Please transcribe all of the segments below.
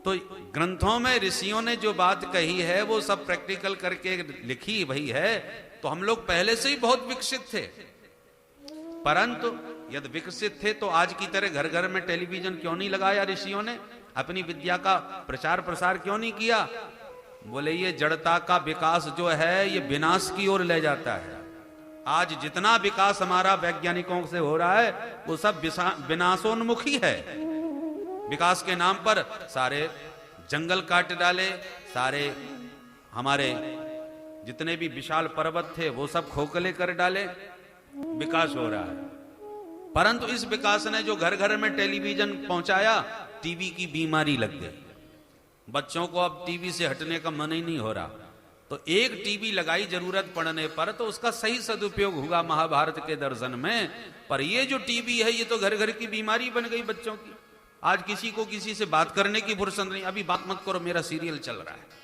तो ग्रंथों में ऋषियों ने जो बात कही है वो सब प्रैक्टिकल करके लिखी भई है। तो हम लोग पहले से ही बहुत विकसित थे, परंतु यदि विकसित थे तो आज की तरह घर घर में टेलीविजन क्यों नहीं लगाया ऋषियों ने? अपनी विद्या का प्रचार प्रसार क्यों नहीं किया? बोले ये जड़ता का विकास जो है ये विनाश की ओर ले जाता है। आज जितना विकास हमारा वैज्ञानिकों से हो रहा है वो सब विनाशोन्मुखी है। विकास के नाम पर सारे जंगल काट डाले, सारे हमारे जितने भी विशाल पर्वत थे वो सब खोखले कर डाले, विकास हो रहा है। परंतु इस विकास ने जो घर घर में टेलीविजन पहुंचाया, टीवी की बीमारी लग गई। बच्चों को अब टीवी से हटने का मन ही नहीं हो रहा। तो एक टीवी लगाई जरूरत पड़ने पर, तो उसका सही सदुपयोग हुआ महाभारत के दर्शन में। पर ये जो टीवी है ये तो घर घर की बीमारी बन गई बच्चों की। आज किसी को किसी से बात करने की फुर्सत नहीं, अभी बात मत करो मेरा सीरियल चल रहा है।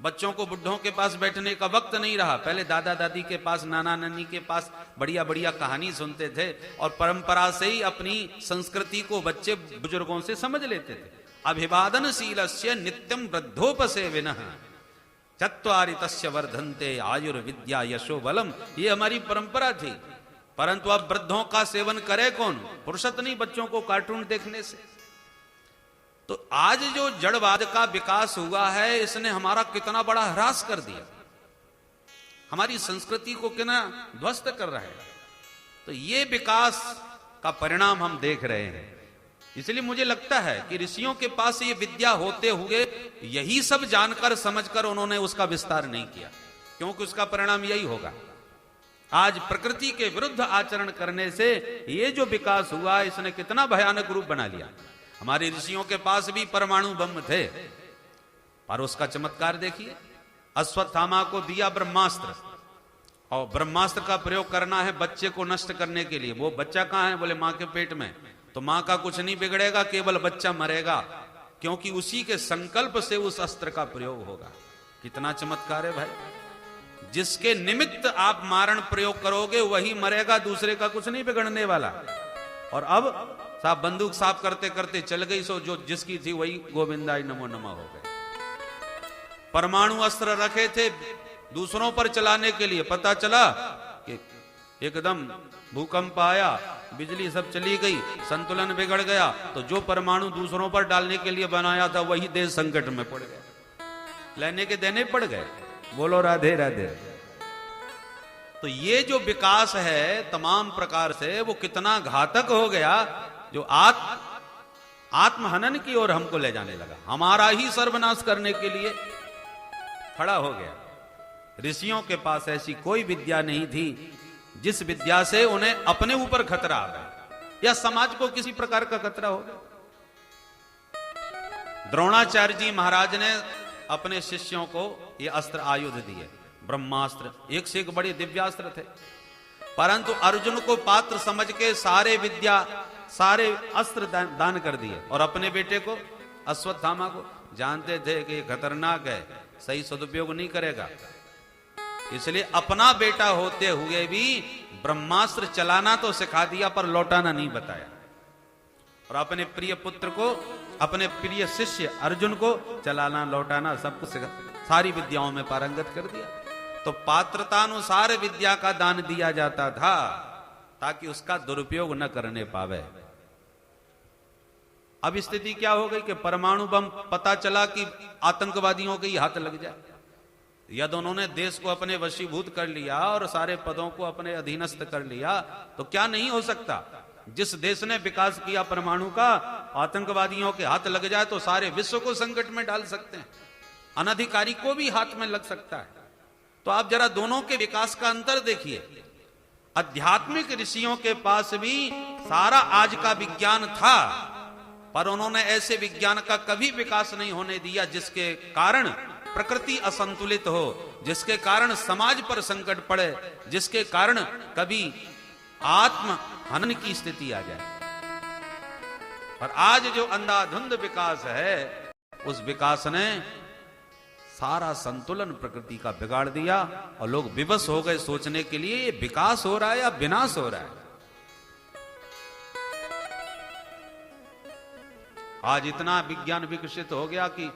बच्चों को बुढ़ों के पास बैठने का वक्त नहीं रहा। पहले दादा दादी के पास, नाना नानी के पास बढ़िया बढ़िया कहानी सुनते थे और परंपरा से ही अपनी संस्कृति को बच्चे बुजुर्गों से समझ लेते थे। अभिवादनशीलस्य नित्यम वृद्धोपसेविनः चत्वारि तस्य वर्धन्ते आयुर्विद्या यशो बलम, ये हमारी परंपरा थी। परंतु अब वृद्धों का सेवन करे कौन? फुर्सत नहीं बच्चों को कार्टून देखने से। तो आज जो जड़वाद का विकास हुआ है इसने हमारा कितना बड़ा ह्रास कर दिया, हमारी संस्कृति को कितना ध्वस्त कर रहा है। तो ये विकास का परिणाम हम देख रहे हैं। इसलिए मुझे लगता है कि ऋषियों के पास ये विद्या होते हुए यही सब जानकर समझकर उन्होंने उसका विस्तार नहीं किया, क्योंकि उसका परिणाम यही होगा। आज प्रकृति के विरुद्ध आचरण करने से ये जो विकास हुआ इसने कितना भयानक रूप बना लिया। हमारे ऋषियों के पास भी परमाणु बम थे, पर उसका चमत्कार देखिए। अश्वत्थामा को दिया ब्रह्मास्त्र, और ब्रह्मास्त्र का प्रयोग करना है बच्चे को नष्ट करने के लिए। वो बच्चा कहां है? बोले मां के पेट में। तो मां का कुछ नहीं बिगड़ेगा, केवल बच्चा मरेगा, क्योंकि उसी के संकल्प से उस अस्त्र का प्रयोग होगा। कितना चमत्कार है भाई। जिसके निमित्त आप मारण प्रयोग करोगे वही मरेगा, दूसरे का कुछ नहीं बिगड़ने वाला। और अब साहब बंदूक साफ करते करते चल गई, सो जो जिसकी थी वही गोविंदाई नमो नमः हो गए। परमाणु अस्त्र रखे थे दूसरों पर चलाने के लिए, पता चला कि एकदम भूकंप आया, बिजली सब चली गई, संतुलन बिगड़ गया। तो जो परमाणु दूसरों पर डालने के लिए बनाया था वही देश संकट में पड़ गया, लेने के देने पड़ गए। बोलो राधे राधे। तो ये जो विकास है तमाम प्रकार से वो कितना घातक हो गया, जो आत्महनन की ओर हमको ले जाने लगा, हमारा ही सर्वनाश करने के लिए खड़ा हो गया। ऋषियों के पास ऐसी कोई विद्या नहीं थी जिस विद्या से उन्हें अपने ऊपर खतरा आ गया या समाज को किसी प्रकार का खतरा हो गया। द्रोणाचार्य जी महाराज ने अपने शिष्यों को ये अस्त्र आयुध दिए, ब्रह्मास्त्र, एक से एक बड़े दिव्यास्त्र थे। परंतु अर्जुन को पात्र समझ के सारे विद्या सारे अस्त्र दान कर दिए, और अपने बेटे को अश्वत्थामा को जानते थे कि ये खतरनाक है, सही सदुपयोग नहीं करेगा, इसलिए अपना बेटा होते हुए भी ब्रह्मास्त्र चलाना तो सिखा दिया पर लौटाना नहीं बताया। और अपने प्रिय पुत्र को, अपने प्रिय शिष्य अर्जुन को चलाना लौटाना सब कुछ सिखा, सारी विद्याओं में पारंगत कर दिया। तो पात्रतानुसार विद्या का दान दिया जाता था ताकि उसका दुरुपयोग न करने पावे। अब स्थिति क्या हो गई कि परमाणु बम पता चला कि आतंकवादियों के ही हाथ लग जाए, यदि उन्होंने देश को अपने वशीभूत कर लिया और सारे पदों को अपने अधीनस्थ कर लिया तो क्या नहीं हो सकता। जिस देश ने विकास किया परमाणु का, आतंकवादियों के हाथ लग जाए तो सारे विश्व को संकट में डाल सकते हैं, अनधिकारी को भी हाथ में लग सकता है। तो आप जरा दोनों के विकास का अंतर देखिए। आध्यात्मिक ऋषियों के पास भी सारा आज का विज्ञान था, पर उन्होंने ऐसे विज्ञान का कभी विकास नहीं होने दिया जिसके कारण प्रकृति असंतुलित हो, जिसके कारण समाज पर संकट पड़े, जिसके कारण कभी आत्म हनन की स्थिति आ जाए। पर आज जो अंधाधुंध विकास है, उस विकास ने सारा संतुलन प्रकृति का बिगाड़ दिया और लोग विवश हो गए सोचने के लिए ये विकास हो रहा है या विनाश हो रहा है। आज इतना विज्ञान विकसित हो गया कि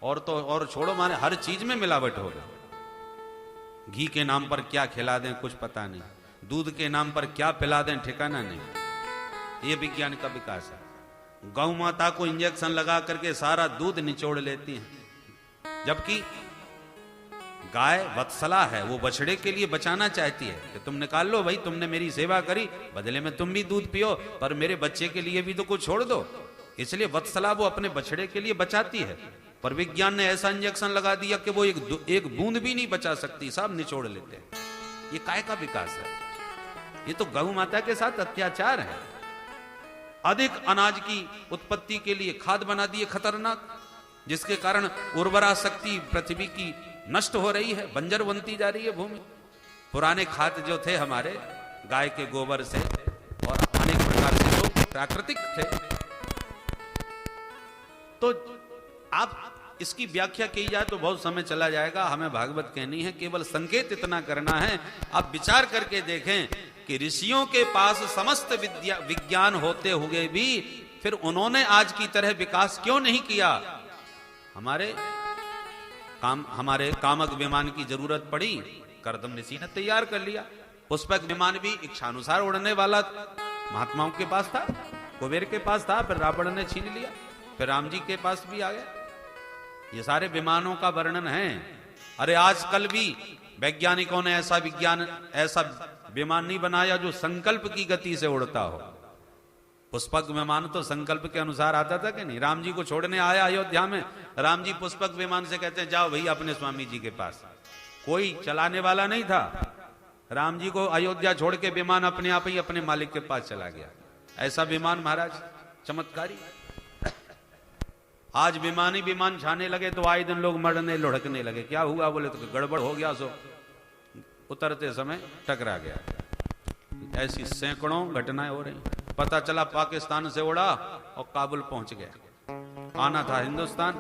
और छोड़ो, माने हर चीज में मिलावट हो गई। घी के नाम पर क्या खिला दें कुछ पता नहीं, दूध के नाम पर क्या पिला दें ठिकाना नहीं। ये विज्ञान का विकास है। गौ माता को इंजेक्शन लगा करके सारा दूध निचोड़ लेती हैं, जबकि गाय वत्सला है, वो बछड़े के लिए बचाना चाहती है कि तुम निकाल लो भाई, तुमने मेरी सेवा करी, बदले में तुम भी दूध पियो, पर मेरे बच्चे के लिए भी तो कुछ छोड़ दो। इसलिए वत्सला वो अपने बछड़े के लिए बचाती है, पर विज्ञान ने ऐसा इंजेक्शन लगा दिया कि वो एक बूंद भी नहीं बचा सकती, सब निचोड़ लेते हैं। ये काय का विकास है? ये तो गौ माता के साथ अत्याचार है। अधिक अनाज की उत्पत्ति के लिए खाद बना दिए खतरनाक, जिसके कारण उर्वरा शक्ति पृथ्वी की नष्ट हो रही है, बंजर बनती जा रही है भूमि। पुराने खाद जो थे हमारे गाय के गोबर से और अनेक प्रकार से जो प्राकृतिक थे, तो आप इसकी व्याख्या की जाए तो बहुत समय चला जाएगा। हमें भागवत कहनी है, केवल संकेत इतना करना है। आप विचार करके देखें कि ऋषियों के पास समस्त विज्ञान होते हुए भी फिर उन्होंने आज की तरह विकास क्यों नहीं किया। हमारे कामक विमान की जरूरत पड़ी, करदम ऋषि ने तैयार कर लिया। पुष्पक विमान भी इच्छानुसार उड़ने वाला महात्माओं के पास था, कुबेर के पास था, फिर रावण ने छीन लिया, फिर राम जी के पास भी आ गया। ये सारे विमानों का वर्णन है। अरे आजकल भी वैज्ञानिकों ने ऐसा विमान नहीं बनाया जो संकल्प की गति से उड़ता हो। पुष्पक विमान तो संकल्प के अनुसार आता था कि नहीं। राम जी को छोड़ने आया अयोध्या में, राम जी पुष्पक विमान से कहते हैं जाओ भैया अपने स्वामी जी के पास। कोई चलाने वाला नहीं था। राम जी को अयोध्या छोड़ के विमान अपने आप ही अपने मालिक के पास चला गया। ऐसा विमान महाराज चमत्कारी। आज विमान छाने लगे तो आए दिन लोग मरने लुढ़कने लगे। क्या हुआ? बोले तो गड़बड़ हो गया, सो उतरते समय टकरा गया। ऐसी सैकड़ों घटनाएं हो रही। पता चला पाकिस्तान से उड़ा और काबुल पहुंच गया, आना था हिंदुस्तान,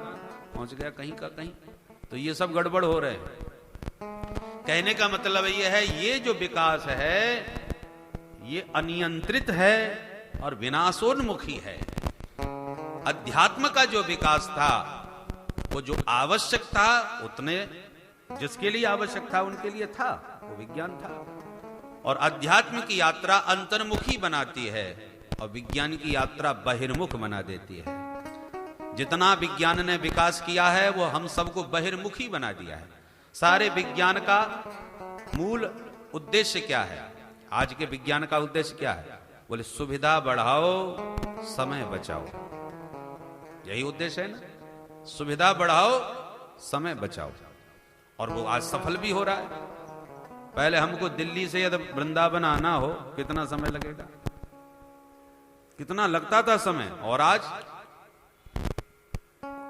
पहुंच गया कहीं का कहीं। तो ये सब गड़बड़ हो रहे हैं। कहने का मतलब ये है, ये जो विकास है ये अनियंत्रित है और विनाशोन्मुखी है। अध्यात्म का जो विकास था वो जो आवश्यक था, उतने जिसके लिए आवश्यक था उनके लिए था, वो विज्ञान था। और अध्यात्म की यात्रा अंतर्मुखी बनाती है और विज्ञान की यात्रा बहिर्मुख बना देती है। जितना विज्ञान ने विकास किया है वो हम सबको बहिर्मुखी बना दिया है। सारे विज्ञान का मूल उद्देश्य क्या है? आज के विज्ञान का उद्देश्य क्या है? बोले सुविधा बढ़ाओ, समय बचाओ। यही उद्देश्य है ना, सुविधा बढ़ाओ, समय बचाओ। और वो आज सफल भी हो रहा है। पहले हमको दिल्ली से यदि वृंदावन आना हो कितना समय लगेगा, कितना लगता था समय, और आज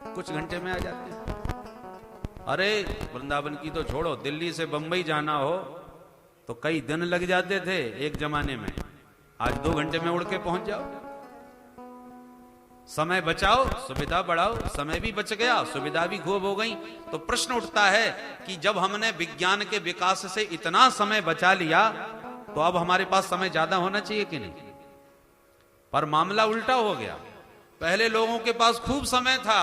कुछ घंटे में आ जाते हैं। अरे वृंदावन की तो छोड़ो, दिल्ली से बंबई जाना हो तो कई दिन लग जाते थे एक जमाने में। आज 2 घंटे में उड़ के पहुंच जाओ। समय बचाओ, सुविधा बढ़ाओ। समय भी बच गया, सुविधा भी खूब हो गई। तो प्रश्न उठता है कि जब हमने विज्ञान के विकास से इतना समय बचा लिया तो अब हमारे पास समय ज्यादा होना चाहिए कि नहीं? पर मामला उल्टा हो गया। पहले लोगों के पास खूब समय था,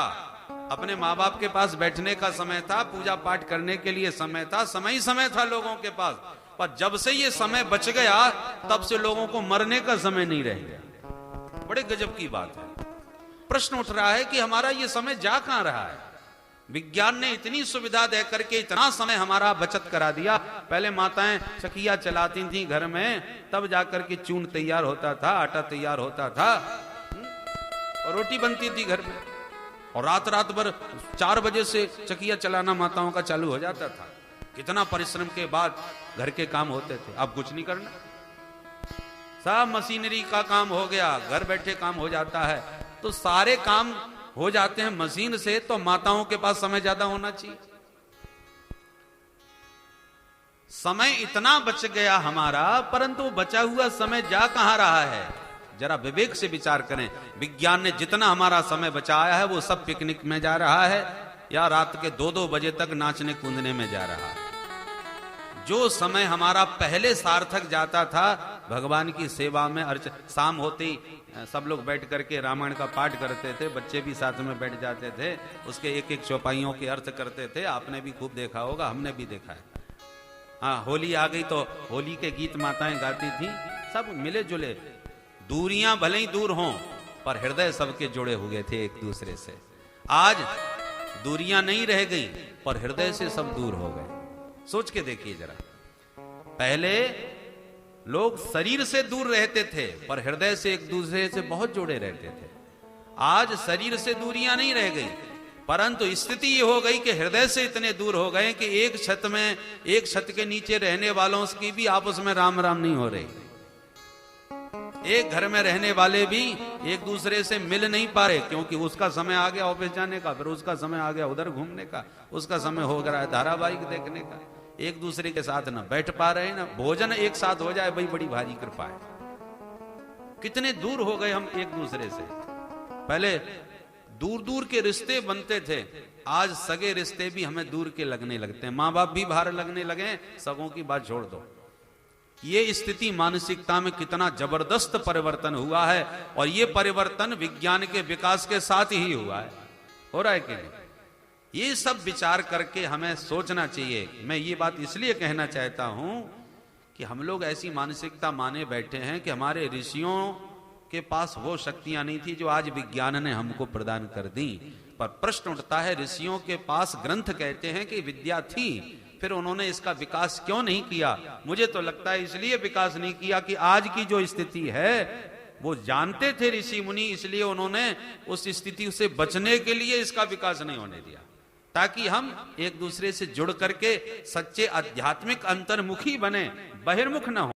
अपने माँ बाप के पास बैठने का समय था, पूजा पाठ करने के लिए समय था, समय था लोगों के पास। पर जब से ये समय बच गया तब से लोगों को मरने का समय नहीं रह गया। बड़े गजब की बात है। प्रश्न उठ रहा है कि हमारा ये समय जा कहां रहा है? विज्ञान ने इतनी सुविधा दे करके इतना समय हमारा बचत करा दिया। पहले माताएं चकिया चलाती थी घर में, तब जाकर के चून तैयार होता था, आटा तैयार होता था और रोटी बनती थी घर में। और रात भर 4 बजे से चकिया चलाना माताओं का चालू हो जाता था। कितना परिश्रम के बाद घर के काम होते थे। अब कुछ नहीं करना, सब मशीनरी का काम हो गया, घर बैठे काम हो जाता है। तो सारे काम हो जाते हैं मशीन से, तो माताओं के पास समय ज्यादा होना चाहिए। समय इतना बच गया हमारा, परंतु बचा हुआ समय जा कहां रहा है? जरा विवेक से विचार करें। विज्ञान ने जितना हमारा समय बचाया है वो सब पिकनिक में जा रहा है या रात के 2-2 बजे तक नाचने कूदने में जा रहा है। जो समय हमारा पहले सार्थक जाता था भगवान की सेवा में, शाम होते सब लोग बैठ करके रामायण का पाठ करते थे, बच्चे भी साथ में बैठ जाते थे, उसके एक एक चौपाइयों के अर्थ करते थे। आपने भी खूब देखा होगा, हमने भी देखा है। हाँ, होली आ गई तो होली के गीत माताएं गाती थी, सब मिले जुले, दूरियां भले ही दूर हों पर हृदय सबके जुड़े हुए थे एक दूसरे से। आज दूरियां नहीं रह गई पर हृदय से सब दूर हो गए। सोच के देखिए जरा, पहले लोग शरीर से दूर रहते थे पर हृदय से एक दूसरे से बहुत जुड़े रहते थे। आज शरीर से दूरियां नहीं रह गई, परंतु स्थिति ये हो गई कि हृदय से इतने दूर हो गए कि एक छत के नीचे रहने वालों की भी आपस में राम राम नहीं हो रही। एक घर में रहने वाले भी एक दूसरे से मिल नहीं पा रहे, क्योंकि उसका समय आ गया ऑफिस जाने का, फिर उसका समय आ गया उधर घूमने का, उसका समय हो गया है धारावाहिक देखने का। एक दूसरे के साथ न बैठ पा रहे, न भोजन एक साथ हो जाए, भाई बड़ी भारी कृपा है। कितने दूर हो गए हम एक दूसरे से। पहले दूर दूर के रिश्ते बनते थे, आज सगे रिश्ते भी हमें दूर के लगने लगते हैं। माँ बाप भी बाहर लगने लगे, सगों की बात छोड़ दो। ये स्थिति मानसिकता में कितना जबरदस्त परिवर्तन हुआ है, और ये परिवर्तन विज्ञान के विकास के साथ ही हुआ है। हो रहा है कि नहीं? ये सब विचार करके हमें सोचना चाहिए। मैं ये बात इसलिए कहना चाहता हूं कि हम लोग ऐसी मानसिकता माने बैठे हैं कि हमारे ऋषियों के पास वो शक्तियां नहीं थी जो आज विज्ञान ने हमको प्रदान कर दी। पर प्रश्न उठता है, ऋषियों के पास ग्रंथ कहते हैं कि विद्या थी, फिर उन्होंने इसका विकास क्यों नहीं किया? मुझे तो लगता है इसलिए विकास नहीं किया कि आज की जो स्थिति है वो जानते थे ऋषि मुनि, इसलिए उन्होंने उस स्थिति से बचने के लिए इसका विकास नहीं होने दिया, ताकि हम एक दूसरे से जुड़ करके सच्चे आध्यात्मिक अंतर्मुखी बने, बहिर्मुख न हो।